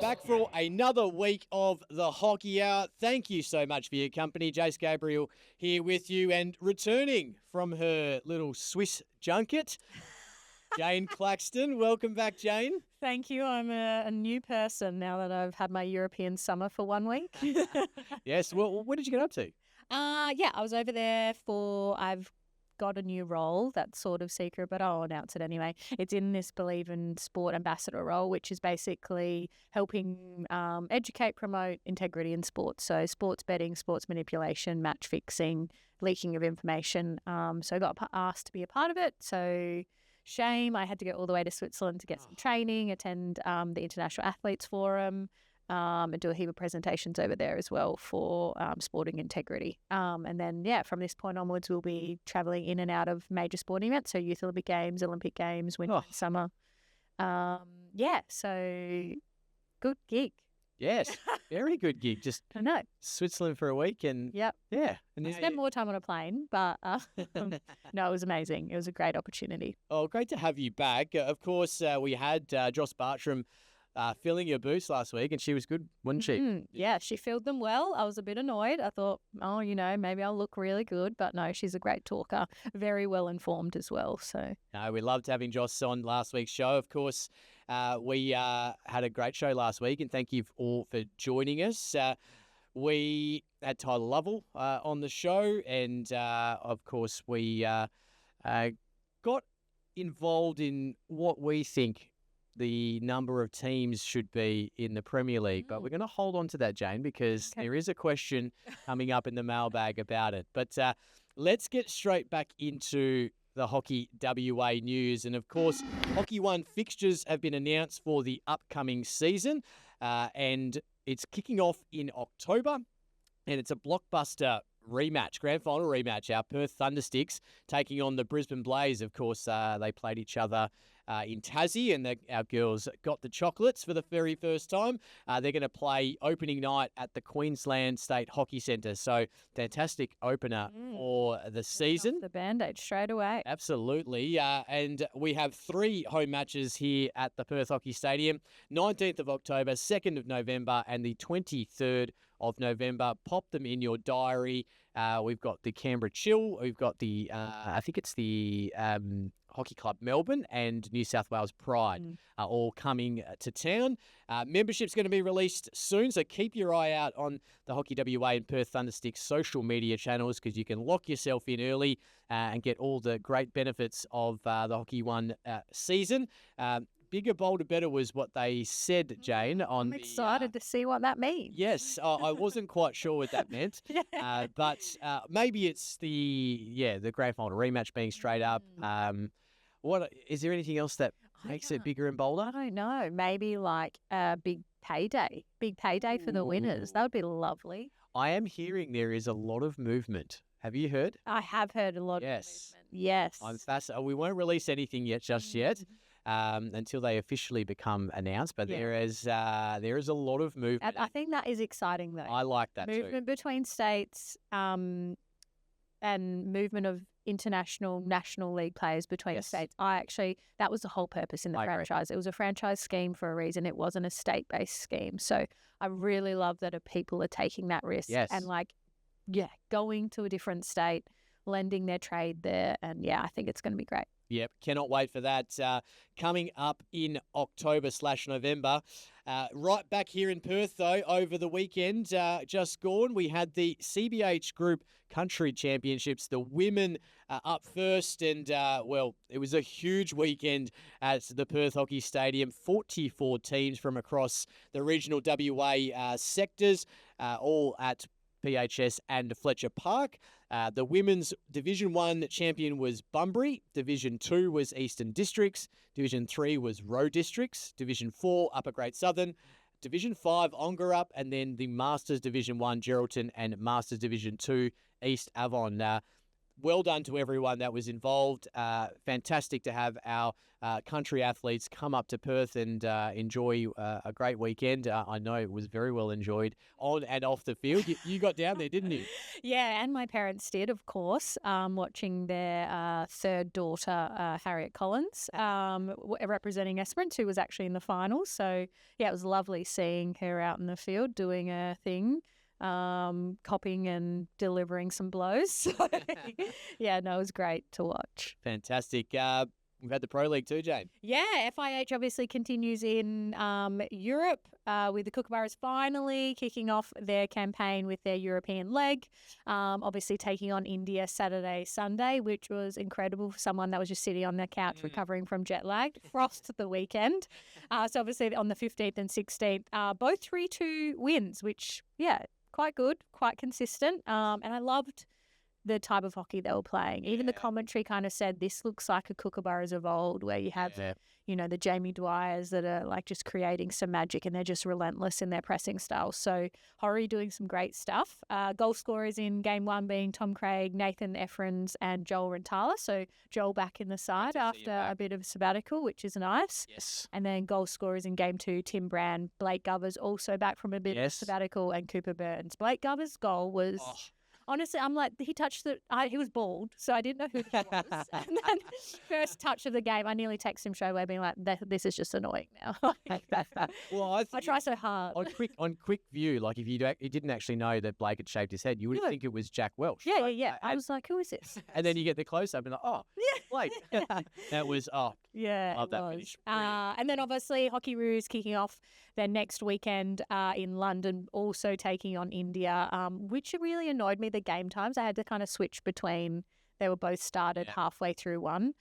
back for another week of the Hockey Hour. Thank you so much for your company. Jase Gabriel here with you, and returning from her little Swiss junket, Jane Claxton. Welcome back, Jane. Thank you. I'm a new person now that I've had my European summer for 1 week. Yes. Well, what did you get up to? Yeah, I was over there I've got a new role that's sort of secret, but I'll announce it anyway. It's in this Believe in Sport ambassador role, which is basically helping educate, promote integrity in sports. So sports betting, sports manipulation, match fixing, leaking of information. So I got asked to be a part of it. So shame, I had to go all the way to Switzerland to get some training, attend the International Athletes Forum, and do a heap of presentations over there as well for sporting integrity. And then, from this point onwards, we'll be travelling in and out of major sporting events, so Youth Olympic Games, winter and summer. So good gig. Yes, very good gig. Just I know. Switzerland for a week and And And I spent more time on a plane, but no, it was amazing. It was a great opportunity. Oh, great to have you back. Of course, we had Joss Bartram filling your boots last week, and she was good, wasn't she? Yeah, she filled them well. I was a bit annoyed. I thought, maybe I'll look really good. But no, she's a great talker, very well informed as well. So No, we loved having Joss on last week's show. Of course, we had a great show last week, and thank you all for joining us. We had Tyler Lovell on the show, and of course, we got involved in what we think the number of teams should be in the Premier League. But we're going to hold on to that, Jane, because there is a question coming up in the mailbag about it. But let's get straight back into the Hockey WA news. And of course, Hockey One fixtures have been announced for the upcoming season, and it's kicking off in October, and it's a blockbuster rematch, grand final rematch. Our Perth Thundersticks taking on the Brisbane Blaze. Of course, they played each other in Tassie, and our girls got the chocolates for the very first time. They're going to play opening night at the Queensland State Hockey Centre. So fantastic opener for the season. The Band-Aid straight away. Absolutely. And we have 3 home matches here at the Perth Hockey Stadium, 19th of October, 2nd of November, and the 23rd of November. Pop them in your diary. We've got the Canberra Chill. We've got the, I think it's the Hockey Club Melbourne and New South Wales Pride are all coming to town. Membership's going to be released soon, so keep your eye out on the Hockey WA and Perth Thundersticks social media channels, because you can lock yourself in early and get all the great benefits of the Hockey One season. Bigger, bolder, better was what they said, Jane. I'm excited to see what that means. Yes, I wasn't quite sure what that meant, but maybe it's the grand final rematch being straight up. What is there anything else that makes it bigger and bolder? I don't know. Maybe like a big payday for the winners. That would be lovely. I am hearing there is a lot of movement. Have you heard? I have heard a lot of movement. Yes. I'm fascinated. We won't release anything yet, yet. Until they officially become announced, but there is a lot of movement. I think that is exciting, though. I like that movement between states, and movement of international, national league players between states. That was the whole purpose in the franchise. It was a franchise scheme for a reason. It wasn't a state-based scheme. So I really love that people are taking that risk and going to a different state, lending their trade there, and I think it's going to be great. Yep, cannot wait for that. Coming up in October/November. Right back here in Perth, though, over the weekend, just gone, we had the CBH Group Country Championships. The women up first, and, it was a huge weekend at the Perth Hockey Stadium. 44 teams from across the regional WA sectors, all at PHS and Fletcher Park. The women's Division 1 champion was Bunbury. Division 2 was Eastern Districts. Division 3 was Roe Districts. Division 4, Upper Great Southern. Division 5, Ongerup. And then the Masters Division 1, Geraldton. And Masters Division 2, East Avon. well done to everyone that was involved. Fantastic to have our country athletes come up to Perth and enjoy a great weekend. I know it was very well enjoyed on and off the field. You got down there, didn't you? Yeah, and my parents did, of course, watching their third daughter, Harriet Collins, representing Esperance, who was actually in the finals. So, yeah, it was lovely seeing her out in the field doing her thing, copying and delivering some blows. So, yeah, no, it was great to watch. Fantastic. We've had the Pro League too, Jane. Yeah, FIH obviously continues in Europe with the Kookaburras finally kicking off their campaign with their European leg. Obviously taking on India Saturday, Sunday, which was incredible for someone that was just sitting on their couch recovering from jet lag. Frost the weekend. So obviously on the 15th and 16th, both 3-2 wins, which, yeah, quite good, quite consistent. And I loved the type of hockey they were playing. Even the commentary kind of said this looks like a Kookaburras of old, where you have, the Jamie Dwyers that are like just creating some magic, and they're just relentless in their pressing style. So Horry doing some great stuff. Goal scorers in game one being Tom Craig, Nathan Effrens, and Joel Rentala. So Joel back in the side after a bit of sabbatical, which is nice. Yes. And then goal scorers in game two, Tim Brand, Blake Govers also back from a bit of sabbatical, and Cooper Burns. Blake Govers' goal was... Honestly, I'm like, he touched he was bald, so I didn't know who he was. And then first touch of the game, I nearly texted him straight away being like, this is just annoying now. Well, I try so hard. On quick view, like if you didn't actually know that Blake had shaved his head, you would think it was Jack Welch. Yeah, right? Yeah. I was like, who is this? And then you get the close-up and like, Blake. That was, yeah, love that finish. And then obviously Hockeyroos kicking off their next weekend in London, also taking on India, which really annoyed me, the game times. I had to kind of switch between, they were both started halfway through one,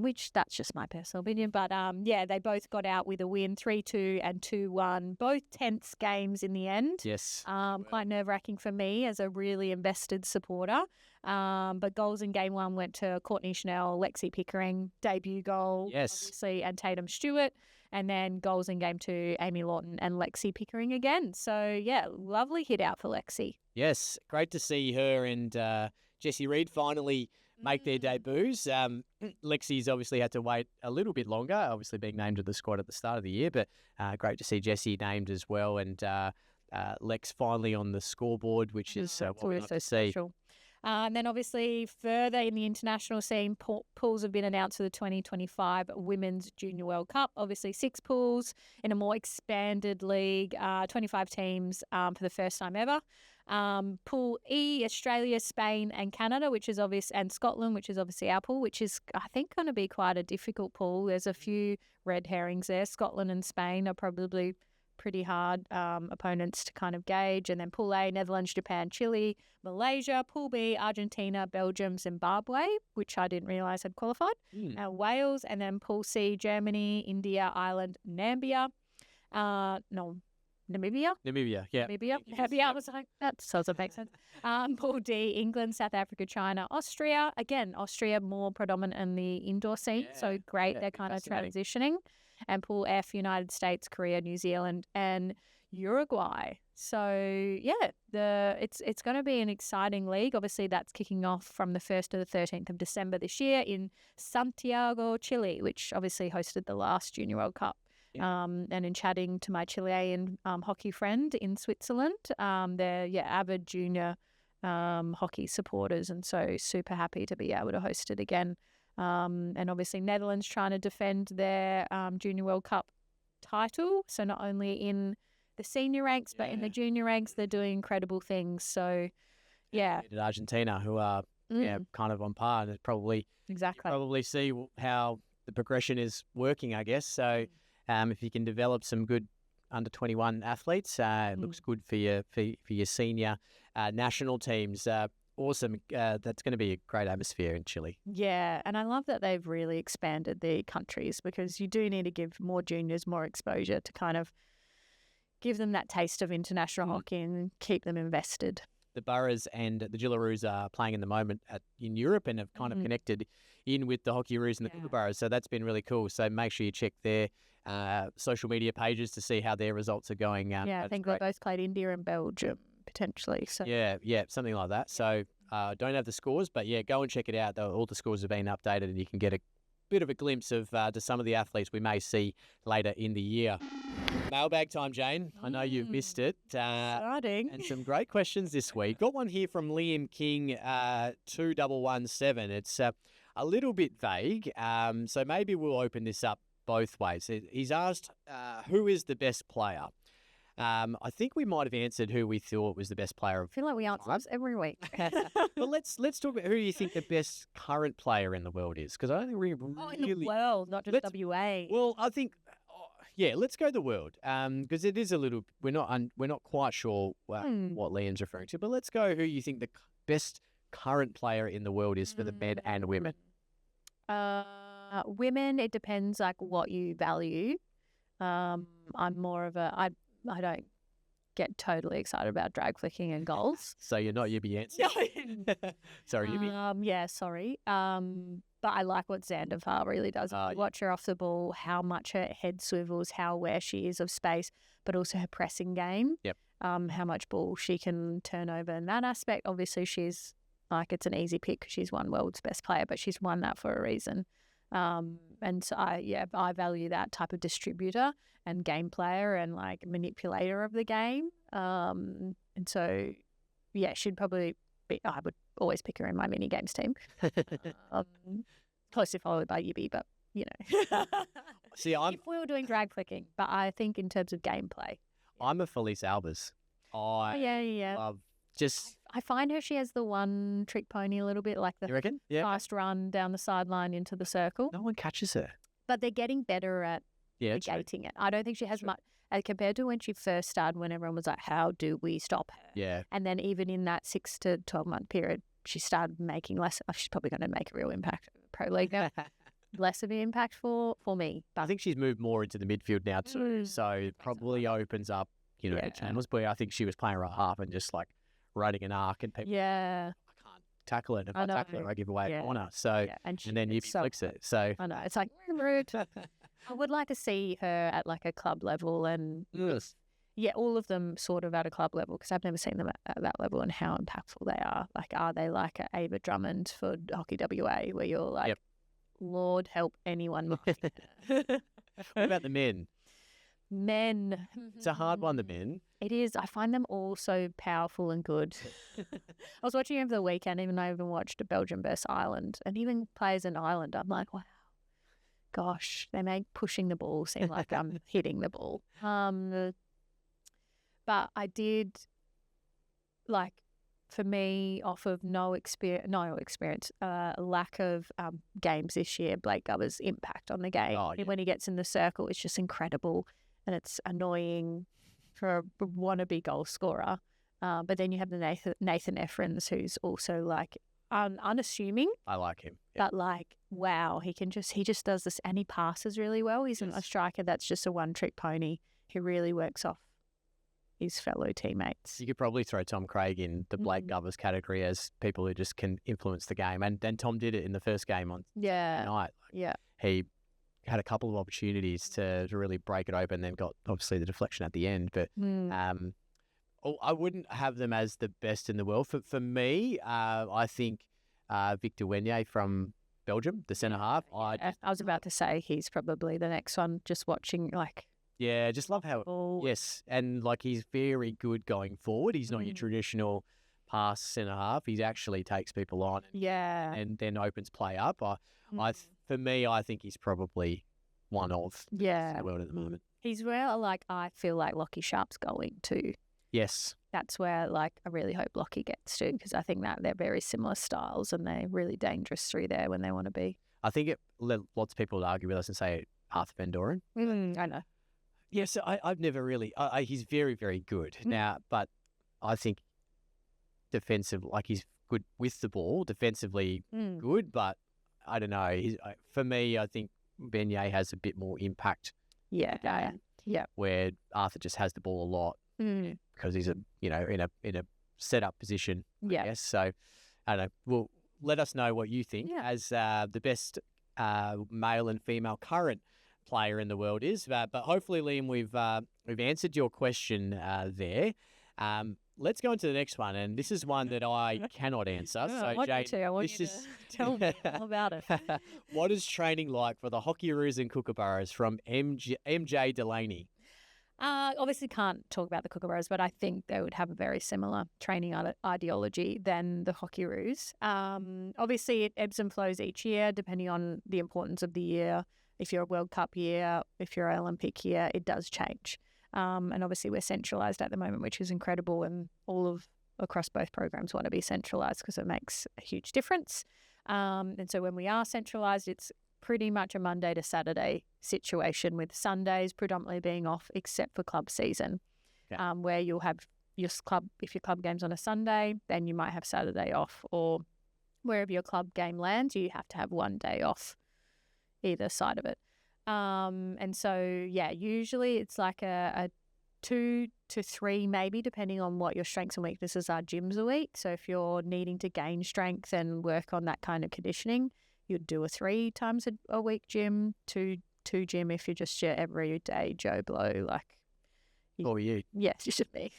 which that's just my personal opinion. But they both got out with a win, 3-2 and 2-1, both tense games in the end. Yes. Quite nerve-wracking for me as a really invested supporter. But goals in game one went to Courtney Chanel, Lexi Pickering, debut goal, obviously, and Tatum Stewart. And then goals in game two, Amy Lawton and Lexi Pickering again. So, yeah, lovely hit out for Lexi. Yes, great to see her and Jessie Reid finally make their debuts. Lexi's obviously had to wait a little bit longer, obviously being named to the squad at the start of the year, but great to see Jessie named as well, and Lex finally on the scoreboard, which is what we like to see. And then obviously further in the international scene, pools have been announced for the 2025 Women's Junior World Cup. Obviously 6 pools in a more expanded league, 25 teams for the first time ever. Pool E, Australia, Spain and Canada, which is obvious, and Scotland, which is obviously our pool, which is, I think, going to be quite a difficult pool. There's a few red herrings there. Scotland and Spain are probably pretty hard opponents to kind of gauge. And then Pool A, Netherlands, Japan, Chile, Malaysia. Pool B, Argentina, Belgium, Zimbabwe, which I didn't realise had qualified, Wales. And then Pool C, Germany, India, Ireland, Namibia. Namibia? Namibia, yeah. Namibia. I was like, that doesn't make sense. Pool D, England, South Africa, China, Austria. Again, Austria more predominant in the indoor scene, so great. They're kind of transitioning. And Pool F, United States, Korea, New Zealand, and Uruguay. So, yeah, it's going to be an exciting league. Obviously, that's kicking off from the 1st to the 13th of December this year in Santiago, Chile, which obviously hosted the last Junior World Cup. Yeah. And in chatting to my Chilean hockey friend in Switzerland, they're avid junior hockey supporters, and so super happy to be able to host it again. And obviously Netherlands trying to defend their Junior World Cup title. So not only in the senior ranks, but in the junior ranks, they're doing incredible things. So, yeah. Argentina, who are kind of on par, and probably see how the progression is working, I guess. So if you can develop some good under 21 athletes, it looks good for your senior national teams. Awesome. That's going to be a great atmosphere in Chile. Yeah, and I love that they've really expanded the countries, because you do need to give more juniors more exposure to kind of give them that taste of international hockey and keep them invested. The Boroughs and the Jillaroos are playing in the moment in Europe and have kind of connected in with the Hockeyroos and the Kookaburras. So that's been really cool. So make sure you check their social media pages to see how their results are going. I think they both played India and Belgium potentially. So yeah, something like that. So Don't have the scores, but yeah, go and check it out. All the scores have been updated, and you can get a bit of a glimpse of to some of the athletes we may see later in the year. Mailbag time, Jane. I know you've missed it. Exciting. And some great questions this week. Got one here from Liam King, 2117. It's a little bit vague, so maybe we'll open this up both ways. He's asked, who is the best player? I think we might have answered who we thought was the best player. I feel like we answer this every week. Well, let's talk about who you think the best current player in the world is, because I don't think we really... in the world, not just WA. Well, I think, yeah, let's go the world, because it is a little. We're not quite sure what Liam's referring to, but let's go who you think the best current player in the world is for the men and women. Women, it depends like what you value. I'm more of a I don't get totally excited about drag flicking and goals. So you're not Yubi Yancy? Sorry, Yubi. Yeah, sorry. But I like what Zandervar really does. Watch her off the ball, how much her head swivels, how aware she is of space, but also her pressing game. Yep. How much ball she can turn over in that aspect. Obviously, she's like, it's an easy pick because she's won world's best player, but she's won that for a reason. And so I value that type of distributor and game player and like manipulator of the game. And so, yeah, she'd probably be, I would always pick her in my mini games team. Closely followed by Yubi, but you know. See, if we were doing drag flicking, but I think in terms of gameplay. I'm a Felice Albers. I find she has the one trick pony a little bit, like the you reckon? Yeah. fast run down the sideline into the circle. No one catches her. But they're getting better at negating it. I don't think she has much, compared to when she first started, when everyone was like, how do we stop her? Yeah. And then even in that 6 to 12 month period, she started making less. She's probably going to make a real impact in Pro League now. Less of an impact for me. But I think she's moved more into the midfield now too. So it probably opens up, channels. But I think she was playing right half and just like running an arc and people. Yeah. I can't tackle it. If I tackle her, I give away a corner. So and then you flicks it. So I know it's like rude. I would like to see her at like a club level and all of them sort of at a club level, because I've never seen them at that level and how impactful they are. Like, are they like a Ava Drummond for Hockey WA, where you're like, Lord help anyone. What about the men? Men. It's a hard one, the men. It is. I find them all so powerful and good. I was watching over the weekend, I even watched Belgium versus Ireland, and even players in Ireland, I'm like, wow, gosh, they make pushing the ball seem like I'm hitting the ball. But I did, like, for me, off of no experience, lack of games this year, Blake Gubber's impact on the game. When he gets in the circle, it's just incredible. And it's annoying for a wannabe goal scorer. But then you have the Nathan Effrins, who's also like unassuming. I like him. But like, wow, he just does this, and he passes really well. He's a striker that's just a one-trick pony who really works off his fellow teammates. You could probably throw Tom Craig in the Blake Govers category as people who just can influence the game. And then Tom did it in the first game on night. He had a couple of opportunities to really break it open, then got obviously the deflection at the end. But I wouldn't have them as the best in the world. For me, I think Victor Wenier from Belgium, the centre half. I was about to say he's probably the next one, just watching like... Yeah, just love how... Yes, and like he's very good going forward. He's not your traditional pass centre half. He actually takes people on and then opens play up. For me, I think he's probably one of the best in the world at the moment. He's where like I feel like Lockie Sharp's going to. Yes. That's where like I really hope Lockie gets to, because I think that they're very similar styles and they're really dangerous through there when they want to be. I think lots of people would argue with us and say Arthur Van Doren. I know. Yes, I've never really... he's very, very good now, but I think defensive, like he's good with the ball, defensively good, but I don't know. For me, I think Beignet has a bit more impact. Yeah. Where Arthur just has the ball a lot because he's in a set up position. I guess. So I don't know. Well, let us know what you think as the best male and female current player in the world is. But hopefully, Liam, we've answered your question there. let's go into the next one, and this is one that I cannot answer. Yeah, So, I want you Jane, to. I want this you is to tell me all about it. what is training like for the Hockeyroos and Kookaburras from MJ Delaney? Obviously can't talk about the Kookaburras, but I think they would have a very similar training ideology than the Hockeyroos. Obviously, it ebbs and flows each year depending on the importance of the year. If you're a World Cup year, if you're an Olympic year, it does change. And obviously, we're centralised at the moment, which is incredible, and across both programs want to be centralised because it makes a huge difference. And so when we are centralised, it's pretty much a Monday to Saturday situation, with Sundays predominantly being off except for club season, where you'll have if your club game's on a Sunday, then you might have Saturday off, or wherever your club game lands, you have to have one day off either side of it. And so, usually it's like a 2 to 3 maybe, depending on what your strengths and weaknesses are, gyms a week. So if you're needing to gain strength and work on that kind of conditioning, you'd do a 3 times a week gym, two gym if you're just your everyday Joe Blow. Or you? Yes, you should be.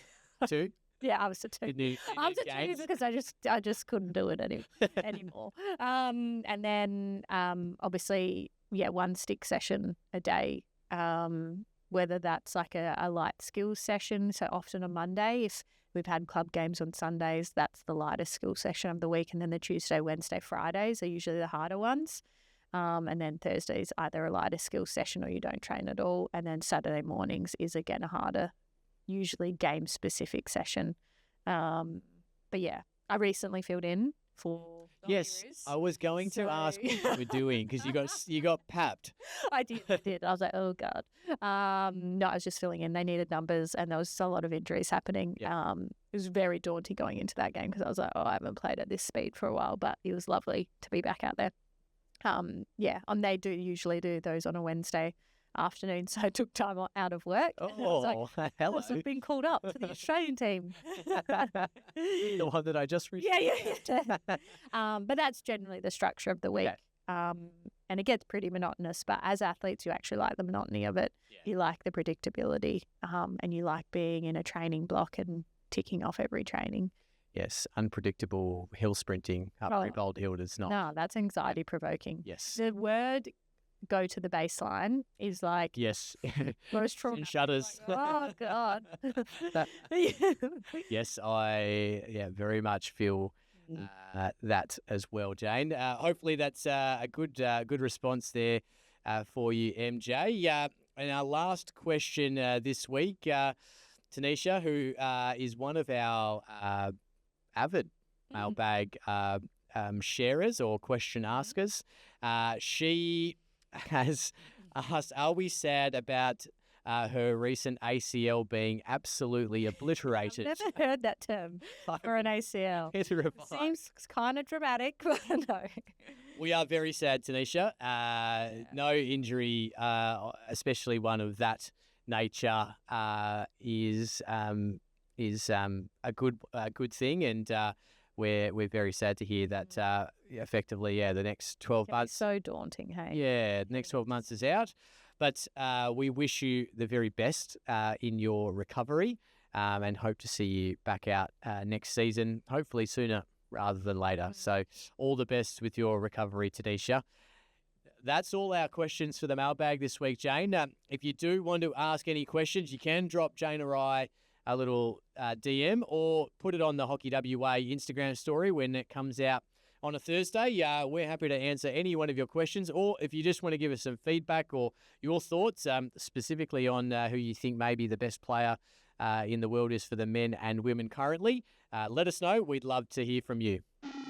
2? Yeah, I was a 2. I was a 2 because I just couldn't do it anymore. And then obviously, 1 stick session a day, whether that's like a light skills session. So often on Monday, if we've had club games on Sundays, that's the lightest skill session of the week. And then the Tuesday, Wednesday, Fridays are usually the harder ones. And then Thursdays, either a lighter skill session or you don't train at all. And then Saturday mornings is again a harder, usually game-specific session. But yeah, I recently filled in for the Yes, Heroes. I was going to ask what you were doing because you got papped. I did. I was like, oh God. No, I was just filling in. They needed numbers and there was a lot of injuries happening. Yeah. It was very daunting going into that game because I was like, I haven't played at this speed for a while, but it was lovely to be back out there. They do usually do those on a Wednesday afternoon, so I took time out of work. Oh, hello. I've been called up to the Australian team. The one that I just reached. Yeah. But that's generally the structure of the week. Okay. And it gets pretty monotonous, but as athletes, you actually like the monotony of it. Yeah. You like the predictability, and you like being in a training block and ticking off every training. Yes, unpredictable hill sprinting up old hill does not. No, that's anxiety provoking. Yes. The word go to the baseline is like Yes. most traumatic. Shudders. Like, oh God. Yes, I very much feel that as well, Jane. Hopefully that's a good response there for you, MJ. And our last question this week, Tanisha, who is one of our avid mailbag sharers or question askers, she has asked, are we sad about her recent ACL being absolutely obliterated? I've never heard that term for an ACL. Seems kind of dramatic, but no. We are very sad, Tanisha. No injury, especially one of that nature, is a good thing, and we're very sad to hear that. Effectively, the next 12 months. So daunting, hey. Yeah, the next 12 months is out, but we wish you the very best in your recovery, and hope to see you back out next season, hopefully sooner rather than later. So all the best with your recovery, Tanisha. That's all our questions for the mailbag this week, Jane. If you do want to ask any questions, you can drop Jane or I a little DM or put it on the Hockey WA Instagram story when it comes out on a Thursday. We're happy to answer any one of your questions, or if you just want to give us some feedback or your thoughts specifically on who you think maybe the best player in the world is for the men and women currently, let us know. We'd love to hear from you.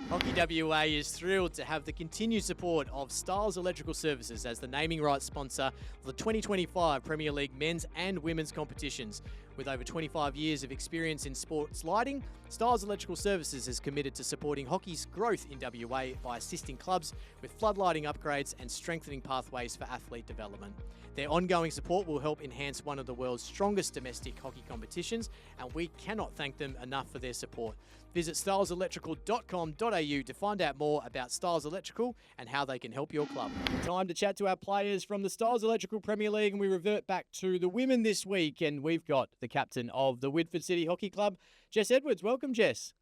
Hockey WA is thrilled to have the continued support of Stiles Electrical Services as the naming rights sponsor of the 2025 Premier League men's and women's competitions. With over 25 years of experience in sports lighting, Stiles Electrical Services is committed to supporting hockey's growth in WA by assisting clubs with floodlighting upgrades and strengthening pathways for athlete development. Their ongoing support will help enhance one of the world's strongest domestic hockey competitions, and we cannot thank them enough for their support. Visit stileselectrical.com.au to find out more about Stiles Electrical and how they can help your club. Time to chat to our players from the Stiles Electrical Premier League, and we revert back to the women this week, and we've got the captain of the Whitford City Hockey Club, Jess Edwards. Welcome, Jess.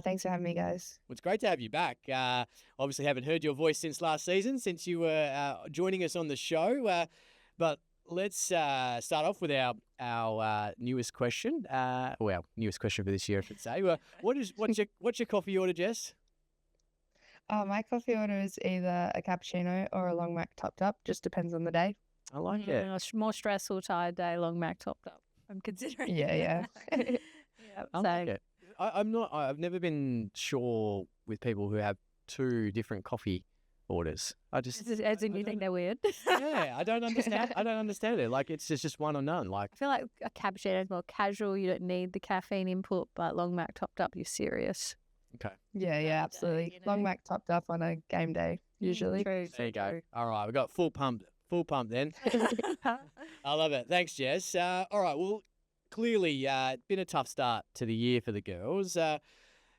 Thanks for having me, guys. Well, it's great to have you back. Obviously, haven't heard your voice since last season, since you were joining us on the show. But let's start off with our newest question. Well, newest question for this year, I should say. What's your coffee order, Jess? My coffee order is either a cappuccino or a long mac topped up. Just depends on the day. I like it. More stressful, tired day, long mac topped up. I'm considering. Yeah. I like it. I've never been sure with people who have two different coffee orders. As in you think they're weird. Yeah, I don't understand it. Like it's just one or none. Like I feel like a cappuccino is more casual. You don't need the caffeine input, but long mac topped up, you're serious. Okay. Yeah, absolutely. You know? Long mac topped up on a game day, usually. True. There you go. All right, we got full pump then. I love it. Thanks, Jess. All right, well, clearly it's been a tough start to the year for the girls.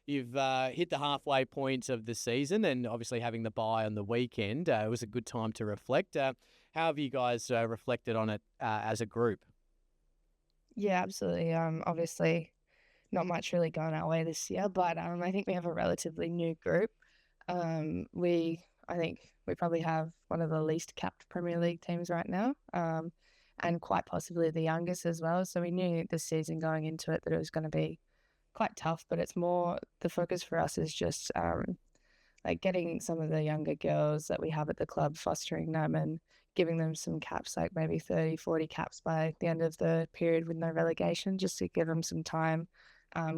You've hit the halfway point of the season and obviously having the bye on the weekend. It was a good time to reflect. How have you guys reflected on it as a group? Yeah, absolutely. Obviously, not much really going our way this year, but I think we have a relatively new group. I think we probably have one of the least capped Premier League teams right now, and quite possibly the youngest as well. So we knew this season going into it that it was going to be quite tough, but it's more the focus for us is just like getting some of the younger girls that we have at the club, fostering them and giving them some caps, like maybe 30, 40 caps by the end of the period with no relegation, just to give them some time,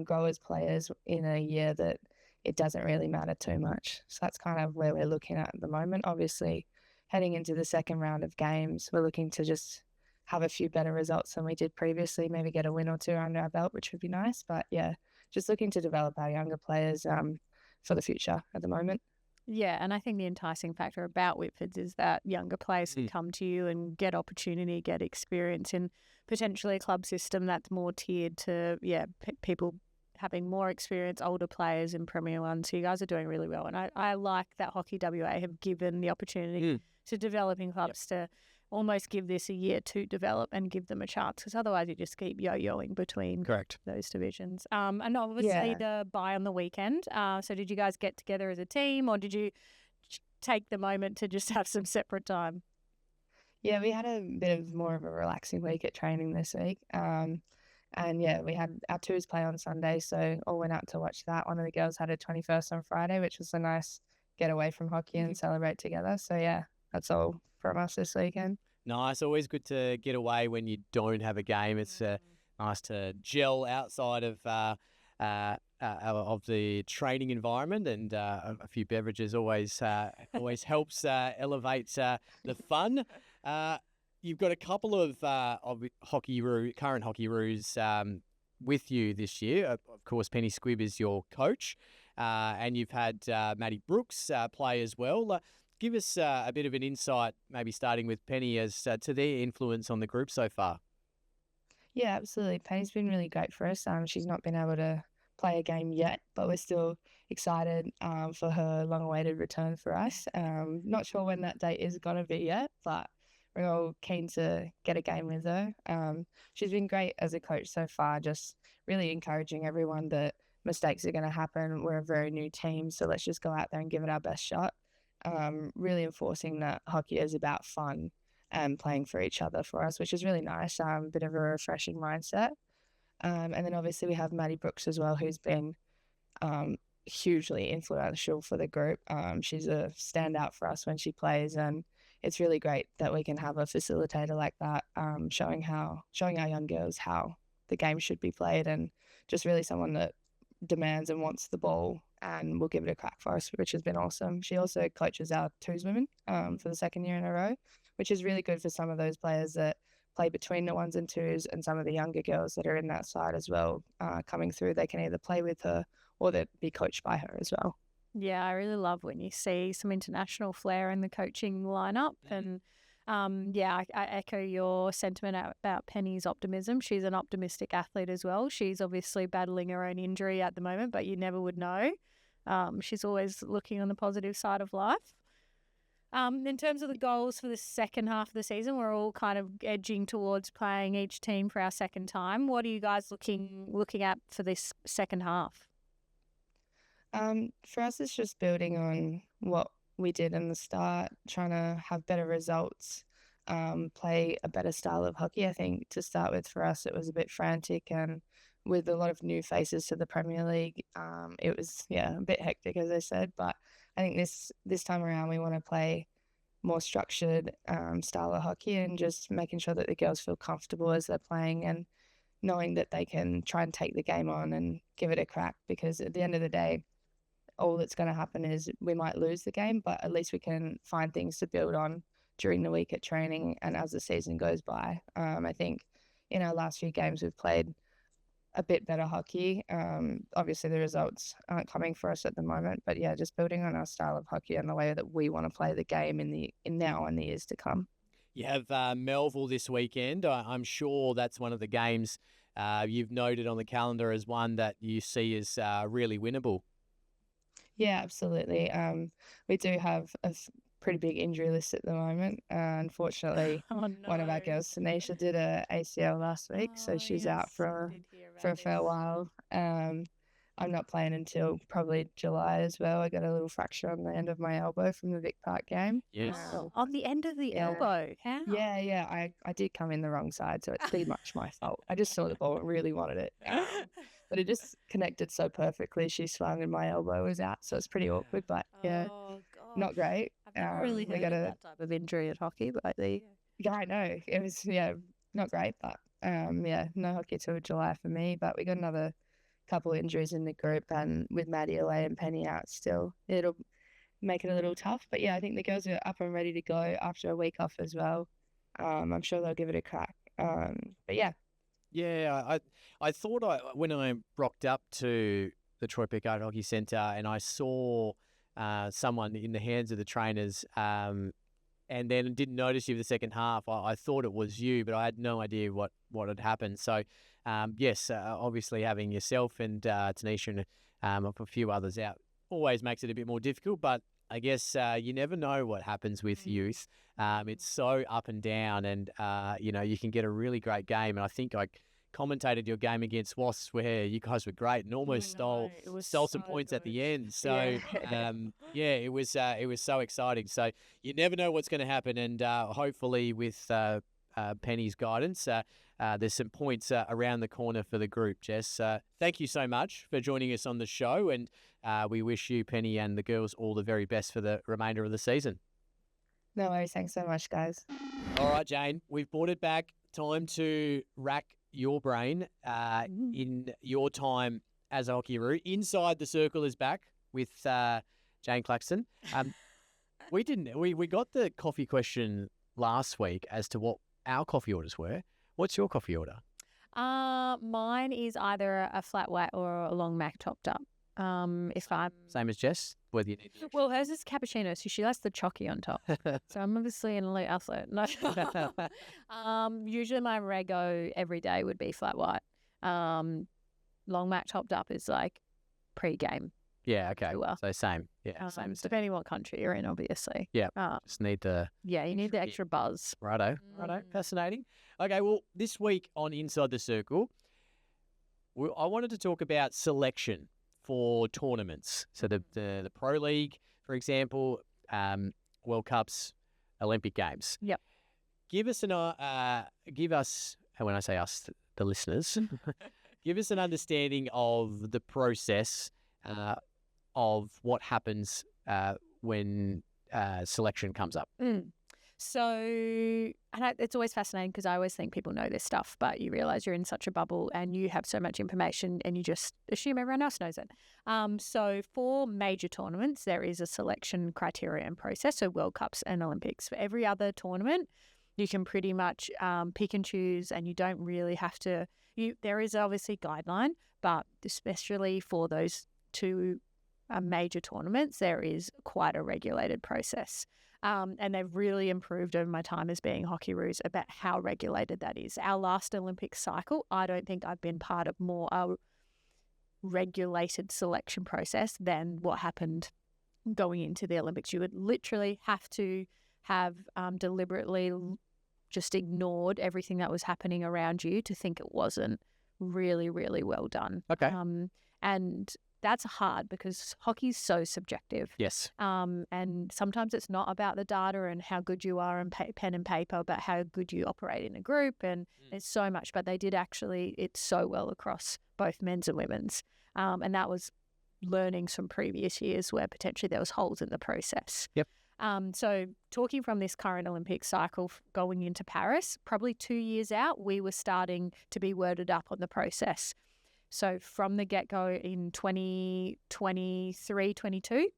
grow as players in a year that it doesn't really matter too much. So that's kind of where we're looking at the moment. Obviously, heading into the second round of games, we're looking to just have a few better results than we did previously, maybe get a win or two under our belt, which would be nice. But yeah, just looking to develop our younger players for the future at the moment. Yeah, and I think the enticing factor about Whitford's is that younger players can come to you and get opportunity, get experience in potentially a club system that's more tiered to, people having more experience, older players in Premier 1. So you guys are doing really well. And I like that Hockey WA have given the opportunity to developing clubs to almost give this a year to develop and give them a chance, because otherwise you just keep yo-yoing between those divisions. And obviously the bye on the weekend. So did you guys get together as a team, or did you take the moment to just have some separate time? Yeah, we had a bit of more of a relaxing week at training this week. And yeah, we had our twos play on Sunday, so all went out to watch that. One of the girls had her 21st on Friday, which was a nice get away from hockey and celebrate together. So yeah, that's all from us this weekend. Nice. Always good to get away when you don't have a game. It's nice to gel outside of the training environment, and a few beverages always helps elevate the fun. You've got a couple of current hockey roos with you this year. Of course, Penny Squibb is your coach, and you've had Maddie Brooks play as well. Give us a bit of an insight, maybe starting with Penny, as to their influence on the group so far. Yeah, absolutely. Penny's been really great for us. She's not been able to play a game yet, but we're still excited for her long-awaited return for us. Not sure when that date is going to be yet, but we're all keen to get a game with her. She's been great as a coach so far, just really encouraging everyone that mistakes are going to happen. We're a very new team, so let's just go out there and give it our best shot. Really enforcing that hockey is about fun and playing for each other for us, which is really nice. A bit of a refreshing mindset. And then obviously we have Maddie Brooks as well, who's been hugely influential for the group. She's a standout for us when she plays, and it's really great that we can have a facilitator like that, showing our young girls how the game should be played, and just really someone that demands and wants the ball and will give it a crack for us, which has been awesome. She also coaches our twos women for the second year in a row, which is really good for some of those players that play between the ones and twos, and some of the younger girls that are in that side as well coming through. They can either play with her or they be coached by her as well. Yeah, I really love when you see some international flair in the coaching lineup. And I echo your sentiment about Penny's optimism. She's an optimistic athlete as well. She's obviously battling her own injury at the moment, but you never would know. She's always looking on the positive side of life. In terms of the goals for the second half of the season, we're all kind of edging towards playing each team for our second time. What are you guys looking at for this second half? For us, it's just building on what we did in the start, trying to have better results, play a better style of hockey. I think to start with, for us, it was a bit frantic and with a lot of new faces to the Premier League, it was a bit hectic, as I said. But I think this time around, we want to play more structured style of hockey and just making sure that the girls feel comfortable as they're playing and knowing that they can try and take the game on and give it a crack, because at the end of the day, all that's going to happen is we might lose the game, but at least we can find things to build on during the week at training and as the season goes by. I think in our last few games, we've played a bit better hockey. Obviously, the results aren't coming for us at the moment, but yeah, just building on our style of hockey and the way that we want to play the game in now and the years to come. You have Melville this weekend. I'm sure that's one of the games you've noted on the calendar as one that you see as really winnable. Yeah, absolutely. We do have a pretty big injury list at the moment. Unfortunately, one of our girls, Tanisha, did a ACL last week, so she's out for a fair while. I'm not playing until probably July as well. I got a little fracture on the end of my elbow from the Vic Park game. Yes. On the end of the elbow? How? Yeah. I did come in the wrong side, so it's pretty much my fault. I just saw the ball and really wanted it. But it just connected so perfectly. She swung and my elbow was out, so it's pretty awkward, but not great. I've never really heard of that type of injury at hockey, but Yeah, I know. It was, not great, but no hockey till July for me. But we got another couple of injuries in the group, and with Maddie away and Penny out still, it'll make it a little tough. But yeah, I think the girls are up and ready to go after a week off as well. I'm sure they'll give it a crack. But yeah. Yeah, I thought when I rocked up to the Troy Pickard Hockey Centre and I saw someone in the hands of the trainers and then didn't notice you for the second half, I thought it was you, but I had no idea what had happened. So, yes, obviously having yourself and Tanisha and a few others out always makes it a bit more difficult, but I guess you never know what happens with youth. It's so up and down, and you can get a really great game. And I think I commentated your game against Wasps where you guys were great and almost stole some points at the end. So it was so exciting. So you never know what's going to happen, and hopefully with Penny's guidance, there's some points around the corner for the group. Jess, thank you so much for joining us on the show, and we wish you, Penny, and the girls all the very best for the remainder of the season. No worries. Thanks so much, guys. All right, Jane, we've brought it back. Time to rack your brain in your time as a Hockey-Roo. Inside the Circle is back with Jane Claxton. We got the coffee question last week as to what our coffee orders were. What's your coffee order? Mine is either a flat white or a long mac topped up. If I'm same as Jess, whether you need. Well, hers is cappuccino, so she likes the chocky on top. So I'm obviously an elite athlete. No. Usually my rego every day would be flat white. Long mac topped up is like pre-game. Yeah. Okay. So same. Yeah. Same. Depending what country you're in, obviously. Yeah. Just need the. Yeah, you need the extra buzz. Righto. Fascinating. Okay. Well, this week on Inside the Circle, I wanted to talk about selection for tournaments. So the Pro League, for example, World Cups, Olympic Games. Yep. Give us, and when I say us, the listeners, give us an understanding of the process of what happens when selection comes up. So, and it's always fascinating because I always think people know this stuff, but you realise you're in such a bubble and you have so much information and you just assume everyone else knows it. So for major tournaments, there is a selection criteria and process, so World Cups and Olympics. For every other tournament, you can pretty much pick and choose, and you don't really have to. There is obviously guideline, but especially for those two major tournaments, there is quite a regulated process. And they've really improved over my time as being Hockey-Roos about how regulated that is. Our last Olympic cycle, I don't think I've been part of more regulated selection process than what happened going into the Olympics. You would literally have to have deliberately just ignored everything that was happening around you to think it wasn't really, really well done. Okay. And that's hard because hockey's so subjective. Yes. And sometimes it's not about the data and how good you are in pen and paper, but how good you operate in a group. And it's so much, but they did actually, it's so well across both men's and women's. And that was learnings from previous years where potentially there was holes in the process. Yep. So talking from this current Olympic cycle going into Paris, probably 2 years out, we were starting to be worded up on the process. So from the get-go in 2023, 22,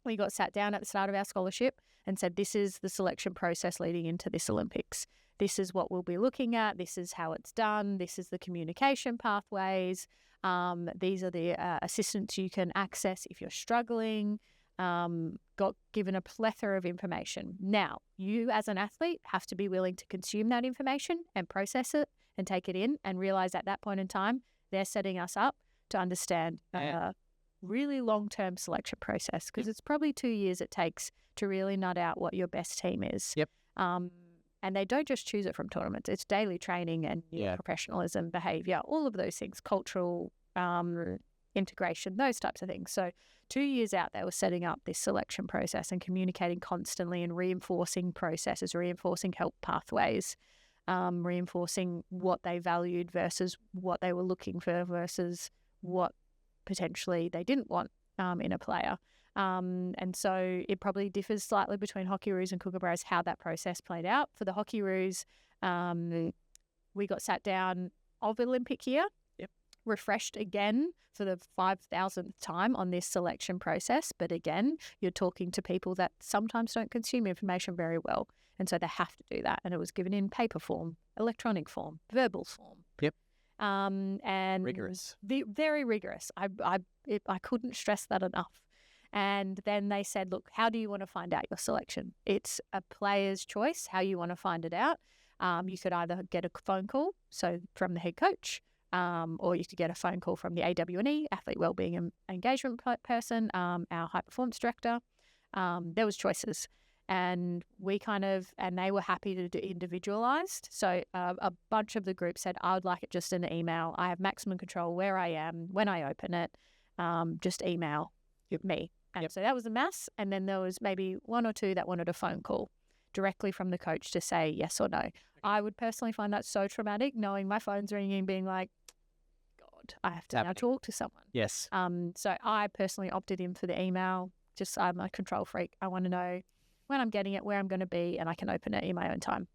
we got sat down at the start of our scholarship and said, this is the selection process leading into this Olympics. This is what we'll be looking at. This is how it's done. This is the communication pathways. These are the assistance you can access if you're struggling. Got given a plethora of information. Now, you as an athlete have to be willing to consume that information and process it and take it in and realize at that point in time, they're setting us up to understand a really long-term selection process because it's probably 2 years it takes to really nut out what your best team is. Yep. And they don't just choose it from tournaments. It's daily training and professionalism, behaviour, all of those things, cultural integration, those types of things. So 2 years out, they were setting up this selection process and communicating constantly and reinforcing processes, reinforcing help pathways, reinforcing what they valued versus what they were looking for versus what potentially they didn't want in a player. And so it probably differs slightly between Hockeyroos and Kookaburras how that process played out. For the Hockeyroos, we got sat down of Olympic year, refreshed again for the 5,000th time on this selection process. But again, you're talking to people that sometimes don't consume information very well. And so they have to do that. And it was given in paper form, electronic form, verbal form. Yep. And rigorous. Very rigorous. I couldn't stress that enough. And then they said, look, how do you want to find out your selection? It's a player's choice, how you want to find it out. You could either get a phone call, so from the head coach, or you could get a phone call from the AWNE, Athlete Wellbeing and Engagement person, our high performance director. There was choices. And and they were happy to do individualized. So a bunch of the group said, I would like it just in an email. I have maximum control where I am, when I open it, just email me. And so that was a mass. And then there was maybe one or two that wanted a phone call directly from the coach to say yes or no. Okay. I would personally find that so traumatic, knowing my phone's ringing, being like, God, I have to now talk to someone. Yes. So I personally opted in for the email. Just I'm a control freak. I want to know when I'm getting it, where I'm going to be, and I can open it in my own time.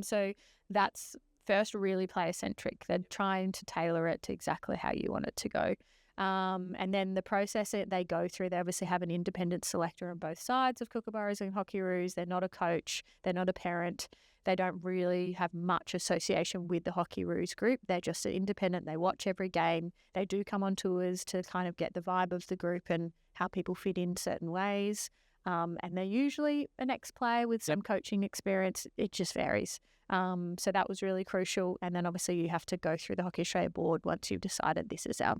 So that's first really player-centric. They're trying to tailor it to exactly how you want it to go. And then the process they go through, they obviously have an independent selector on both sides of Kookaburras and Hockeyroos. They're not a coach. They're not a parent. They don't really have much association with the Hockeyroos group. They're just independent. They watch every game. They do come on tours to kind of get the vibe of the group and how people fit in certain ways. And they're usually an ex-player with some coaching experience. It just varies. So that was really crucial. And then obviously you have to go through the Hockey Australia board once you've decided this is our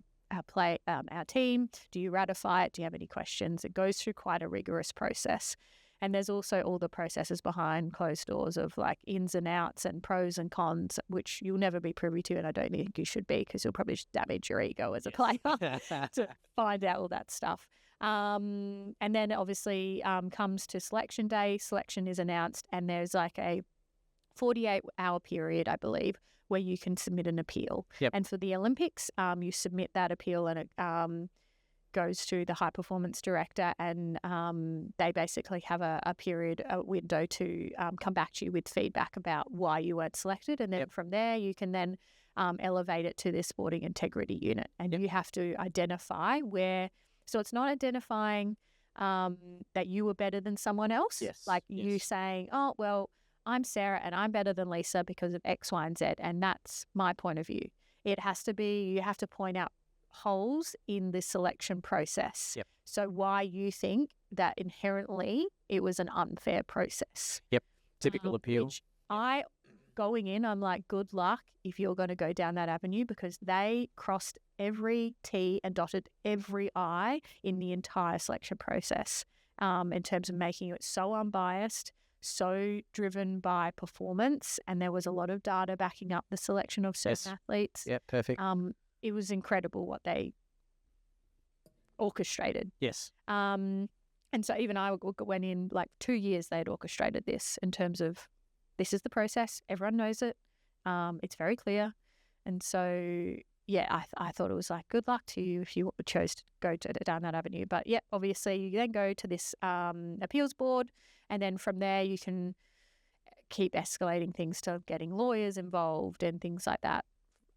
team. Do you ratify it? Do you have any questions? It goes through quite a rigorous process. And there's also all the processes behind closed doors of like ins and outs and pros and cons, which you'll never be privy to, and I don't think you should be because you'll probably just damage your ego as a player to find out all that stuff. And then obviously comes to selection day. Selection is announced, and there's like a 48-hour period, I believe, where you can submit an appeal. Yep. And for the Olympics, you submit that appeal and it goes to the high performance director, and they basically have a window to come back to you with feedback about why you weren't selected. And then from there, you can then elevate it to the sporting integrity unit. And you have to identify where, so it's not identifying that you were better than someone else. You saying, oh, well, I'm Sarah and I'm better than Lisa because of X, Y, and Z. And that's my point of view. It has to be, you have to point out holes in the selection process. Yep. So why you think that inherently it was an unfair process. Yep. Typical appeal. Which I going in, I'm like, good luck if you're going to go down that avenue, because they crossed every T and dotted every I in the entire selection process, in terms of making it so unbiased, so driven by performance. And there was a lot of data backing up the selection of certain athletes. Yeah, perfect. It was incredible what they orchestrated. Yes. And so even I went in like 2 years they'd orchestrated this in terms of, this is the process. Everyone knows it. It's very clear. And so, yeah, I thought it was like, good luck to you if you chose to go down that avenue. But yeah, obviously you then go to this appeals board, and then from there you can keep escalating things to getting lawyers involved and things like that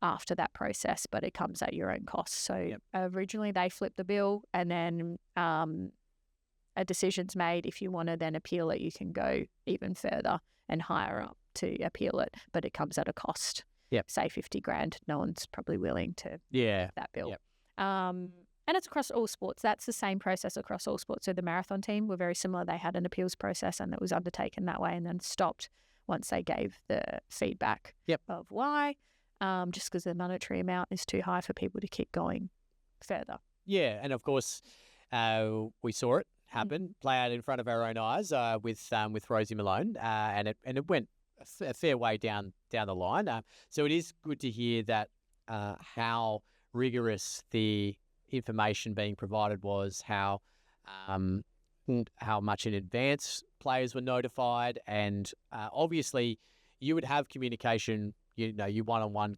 after that process, but it comes at your own cost. So originally they flipped the bill, and then a decision's made. If you want to then appeal it, you can go even further and higher up to appeal it, but it comes at a cost. Say 50 grand. No one's probably willing to that bill. And it's across all sports. That's the same process across all sports. So the marathon team were very similar. They had an appeals process, and it was undertaken that way and then stopped once they gave the feedback of why, just because the monetary amount is too high for people to keep going further. Yeah, and of course, we saw it happen, play out in front of our own eyes with Rosie Malone, and it went a fair way down the line. So it is good to hear that how rigorous the information being provided was, how much in advance players were notified, and obviously you would have communication, you one-on-one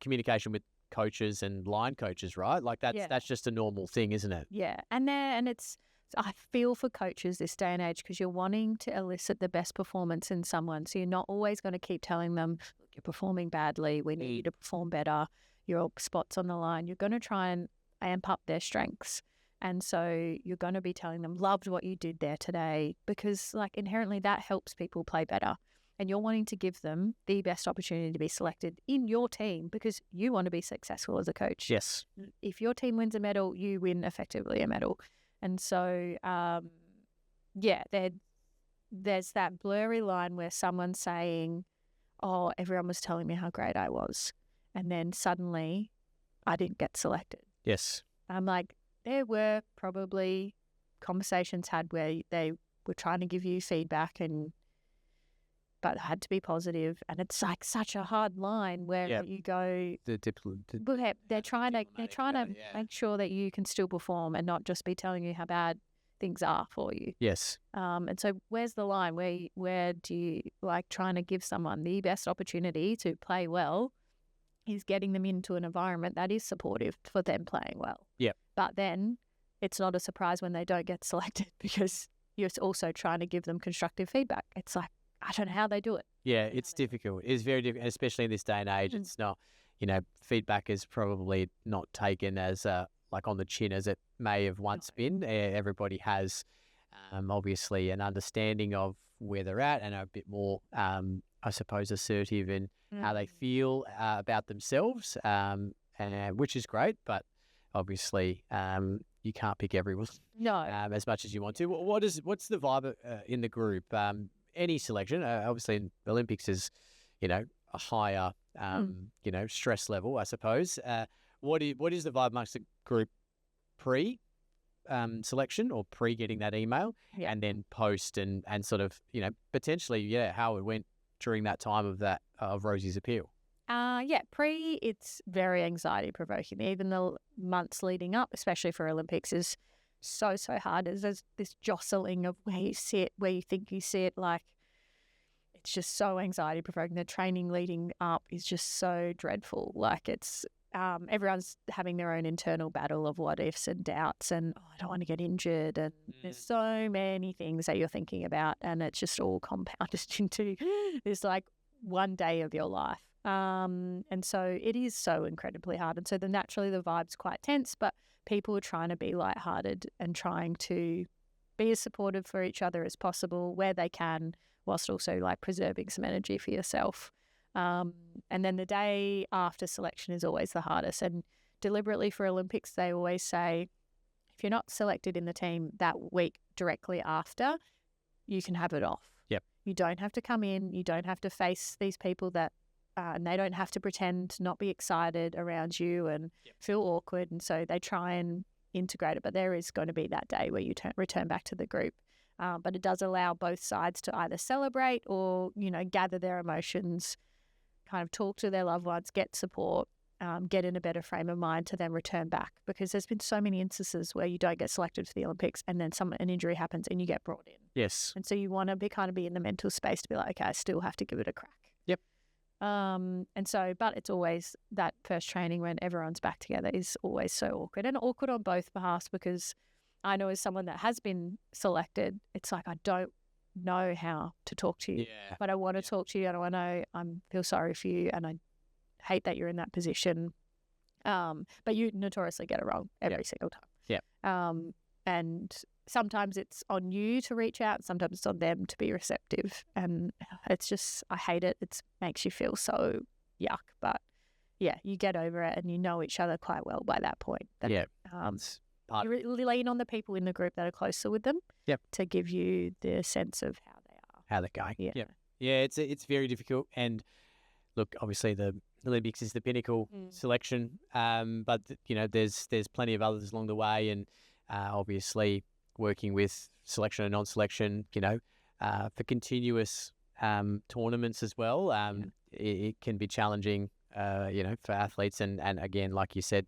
communication with coaches and line coaches, right? Like that's just a normal thing, isn't it? Yeah, and it's, I feel for coaches this day and age, because you're wanting to elicit the best performance in someone. So you're not always going to keep telling them, you're performing badly, we need you to perform better, your spot's on the line. You're going to try and amp up their strengths. And so you're going to be telling them, loved what you did there today, because like inherently that helps people play better. And you're wanting to give them the best opportunity to be selected in your team, because you want to be successful as a coach. Yes. If your team wins a medal, you win effectively a medal. And so, there's that blurry line where someone's saying, oh, everyone was telling me how great I was, and then suddenly I didn't get selected. Yes. I'm like, there were probably conversations had where they were trying to give you feedback, but it had to be positive. And it's like such a hard line where you go, they're trying to make sure that you can still perform and not just be telling you how bad things are for you. Yes. And so where's the line? Where do you like trying to give someone the best opportunity to play well is getting them into an environment that is supportive for them playing well. Yep. But then it's not a surprise when they don't get selected, because you're also trying to give them constructive feedback. It's like, I don't know how they do it. Yeah, it's difficult. It's very difficult, especially in this day and age. It's not, feedback is probably not taken as like on the chin as it may have once been. Everybody has obviously an understanding of where they're at and are a bit more, I suppose, assertive in how they feel about themselves, and which is great. But obviously, you can't pick everyone. No, as much as you want to. What's the vibe in the group? Any selection, obviously, in Olympics is, a higher, stress level, I suppose. What is the vibe amongst the group pre selection or pre getting that email, and then post and sort of, potentially, how it went during that time of Rosie's appeal? Pre, it's very anxiety provoking. Even the months leading up, especially for Olympics, is so hard. There's this jostling of where you sit, where you think you sit. Like, it's just so anxiety provoking. The training leading up is just so dreadful. Like, it's everyone's having their own internal battle of what ifs and doubts, and I don't want to get injured, and there's so many things that you're thinking about, and it's just all compounded into this like one day of your life. And so it is so incredibly hard. And so naturally the vibe's quite tense, but people are trying to be lighthearted and trying to be as supportive for each other as possible where they can, whilst also like preserving some energy for yourself. And then the day after selection is always the hardest. And deliberately for Olympics, they always say, if you're not selected in the team that week directly after, you can have it off. Yep. You don't have to come in. You don't have to face these people that, and they don't have to pretend to not be excited around you and feel awkward. And so they try and integrate it. But there is going to be that day where you return back to the group. But it does allow both sides to either celebrate or, gather their emotions, kind of talk to their loved ones, get support, get in a better frame of mind to then return back. Because there's been so many instances where you don't get selected for the Olympics and then an injury happens and you get brought in. Yes. And so you want to be in the mental space to be like, okay, I still have to give it a crack. Yep. But it's always that first training when everyone's back together is always so awkward, and awkward on both behalves, because I know as someone that has been selected, it's like, I don't know how to talk to you, but I want to talk to you, and I know I feel sorry for you, and I hate that you're in that position. But you notoriously get it wrong every single time. Yeah. And sometimes it's on you to reach out, sometimes it's on them to be receptive. And it's just, I hate it. It makes you feel so yuck. But yeah, you get over it and you know each other quite well by that point. You really lean on the people in the group that are closer with them to give you the sense of how they're going. Yeah, it's very difficult. And look, obviously the Olympics is the pinnacle selection, but there's plenty of others along the way, and obviously working with selection and non-selection, for continuous tournaments as well. It can be challenging, for athletes, and again, like you said,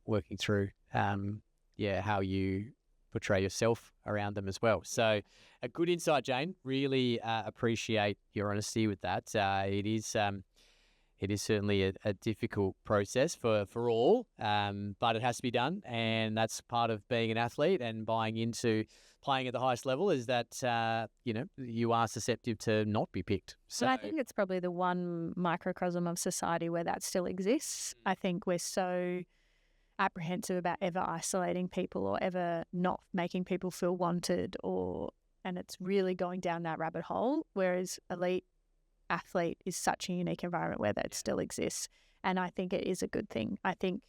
working through how you portray yourself around them as well. So a good insight, Jane. Really appreciate your honesty with that. It is certainly a difficult process for all, but it has to be done, and that's part of being an athlete and buying into playing at the highest level, is that, you are susceptible to not be picked. So But I think it's probably the one microcosm of society where that still exists. I think we're so apprehensive about ever isolating people or ever not making people feel wanted, and it's really going down that rabbit hole, whereas elite athlete is such a unique environment where that still exists. And I think it is a good thing. I think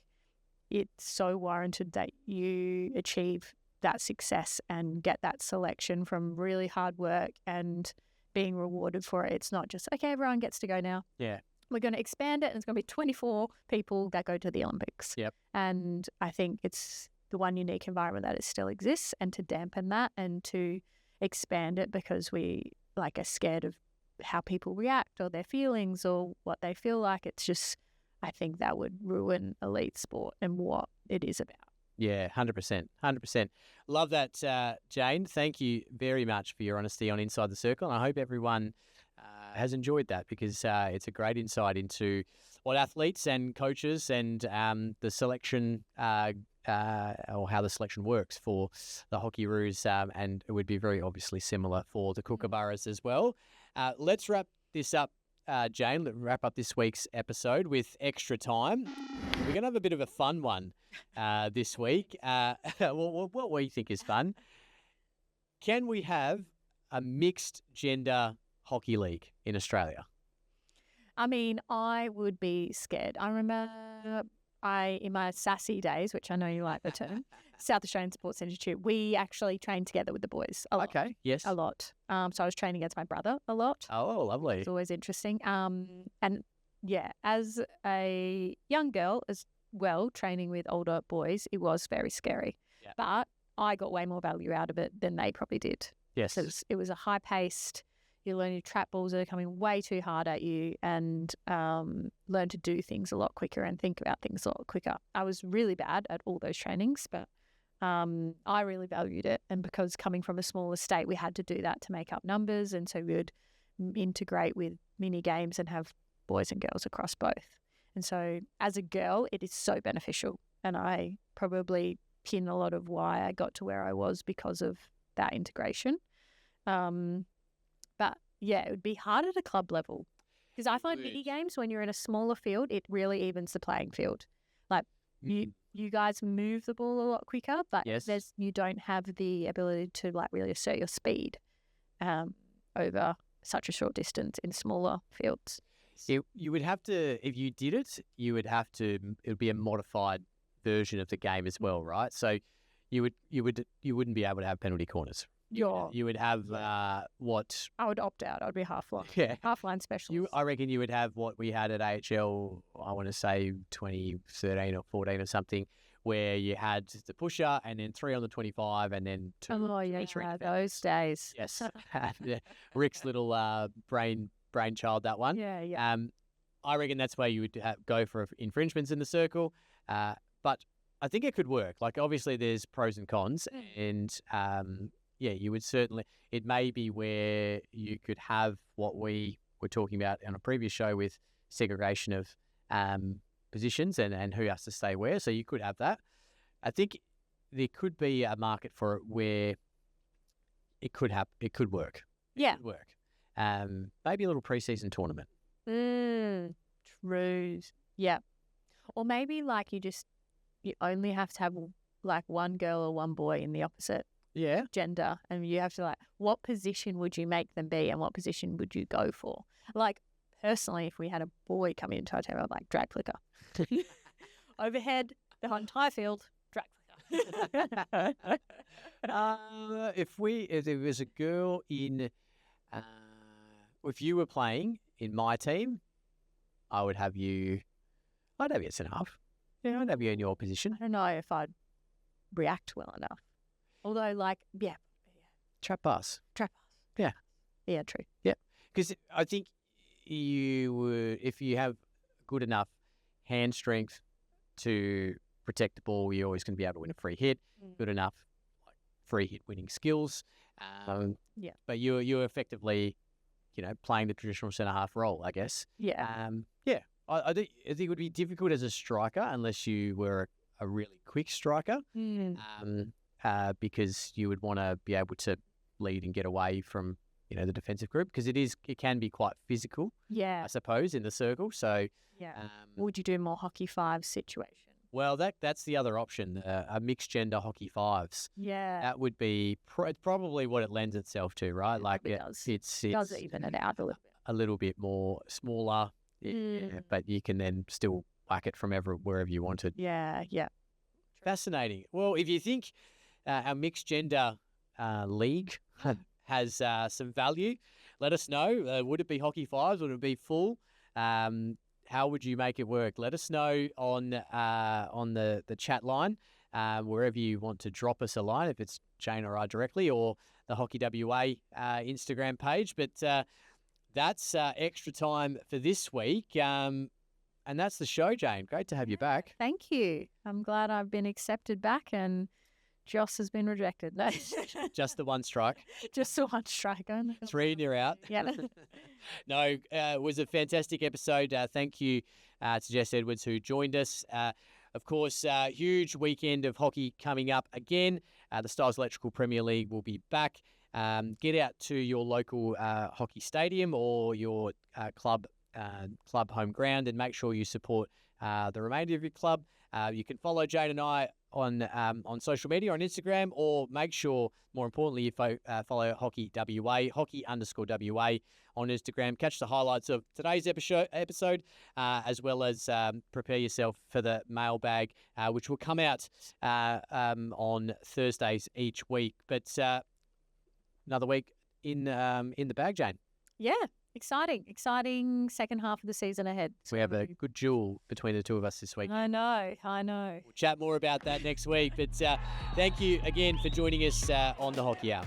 it's so warranted that you achieve that success and get that selection from really hard work and being rewarded for it. It's not just, okay, everyone gets to go now. Yeah. We're going to expand it, and it's going to be 24 people that go to the Olympics. Yep. And I think it's the one unique environment that it still exists, and to dampen that and to expand it because we are scared of how people react or their feelings or what they feel like. It's just, I think that would ruin elite sport and what it is about. Yeah, 100%. 100%. Love that, Jane. Thank you very much for your honesty on Inside the Circle. And I hope everyone has enjoyed that, because it's a great insight into what athletes and coaches and the selection or how the selection works for the Hockeyroos, and it would be very obviously similar for the Kookaburras as well. Let's wrap this up, Jane. Let's wrap up this week's episode with extra time. We're going to have a bit of a fun one this week. What we think is fun. Can we have a mixed gender hockey league in Australia? I mean, I would be scared. I remember in my sassy days, which I know you like the term, South Australian Sports Institute, we actually trained together with the boys a lot. Okay, yes. A lot. So I was training against my brother a lot. Oh, lovely. It's always interesting. And yeah, as a young girl as well, training with older boys, it was very scary. Yeah. But I got way more value out of it than they probably did. Yes. So it was a high-paced, you learn to trap balls that are coming way too hard at you, and learn to do things a lot quicker and think about things a lot quicker. I was really bad at all those trainings, but I really valued it. And because coming from a smaller state, we had to do that to make up numbers. And so we would integrate with mini games and have boys and girls across both. And so as a girl, it is so beneficial. And I probably pin a lot of why I got to where I was because of that integration. But yeah, it would be hard at a club level, because I find mini games, when you're in a smaller field, it really evens the playing field. Like you guys move the ball a lot quicker, but you don't have the ability to really assert your speed over such a short distance in smaller fields. You would have to, if you did it, it would be a modified version of the game as well, right? So you wouldn't be able to have penalty corners, You would have what? I would opt out. I'd be half-line. Yeah. Half-line specialist. I reckon you would have what we had at AHL, I want to say 2013 or 14 or something, where you had the pusher and then 3 on the 25 and then 2. Oh, yeah, those days. Yes. Yeah. Rick's little brainchild, that one. Yeah. I reckon that's where you would go for infringements in the circle. But I think it could work. Like, obviously, there's pros and cons. And, you would certainly... It may be where you could have what we were talking about on a previous show with segregation of positions and who has to stay where. So you could have that. I think there could be a market for it where it could work. Yeah. It could work. Maybe a little preseason tournament. True. Yeah. Or maybe like you only have to have like one girl or one boy in the opposite gender, and you have to like, what position would you make them be and what position would you go for? Like, personally, if we had a boy come into our team, I'd like drag flicker. Overhead, the whole entire field, drag flicker. If there was a girl in, if you were playing in my team, I'd have you at centre half. Yeah, I'd have you in your position. I don't know if I'd react well enough. Although, like, trap pass. Yeah, true. Yeah, because I think you would, if you have good enough hand strength to protect the ball, you're always going to be able to win a free hit. Good enough free hit winning skills. But you're effectively, playing the traditional centre half role, I guess. Yeah. I think it would be difficult as a striker unless you were a really quick striker. Because you would want to be able to lead and get away from, the defensive group, because it can be quite physical. Yeah. I suppose in the circle. So would you do more hockey fives situation? Well, that's the other option, a mixed gender hockey fives. Yeah. That would be probably what it lends itself to, right? Like it does even it out a little bit. A little bit more smaller, but you can then still whack it from wherever you wanted. Yeah. Fascinating. Well, if you think our mixed gender league has some value, let us know. Would it be hockey fives? Would it be full? How would you make it work? Let us know on the chat line, wherever you want to drop us a line, if it's Jane or I directly, or the Hockey WA Instagram page. But that's extra time for this week. And that's the show, Jane. Great to have you back. Thank you. I'm glad I've been accepted back and Joss has been rejected. No. Just the one strike. Just the one strike. 3 and you're out. Yeah. No, it was a fantastic episode. Thank you to Jess Edwards, who joined us. Of course, huge weekend of hockey coming up again. The Stiles Electrical Premier League will be back. Get out to your local hockey stadium or your club home ground and make sure you support the remainder of your club. You can follow Jane and I on social media, on Instagram, or make sure, more importantly, you follow Hockey WA, Hockey_WA on Instagram. Catch the highlights of today's episode, as well as prepare yourself for the mailbag, which will come out on Thursdays each week. But another week in the bag, Jane. Yeah. Exciting second half of the season ahead. We have a good duel between the two of us this week. I know. We'll chat more about that next week. But thank you again for joining us on the Hockey Hour.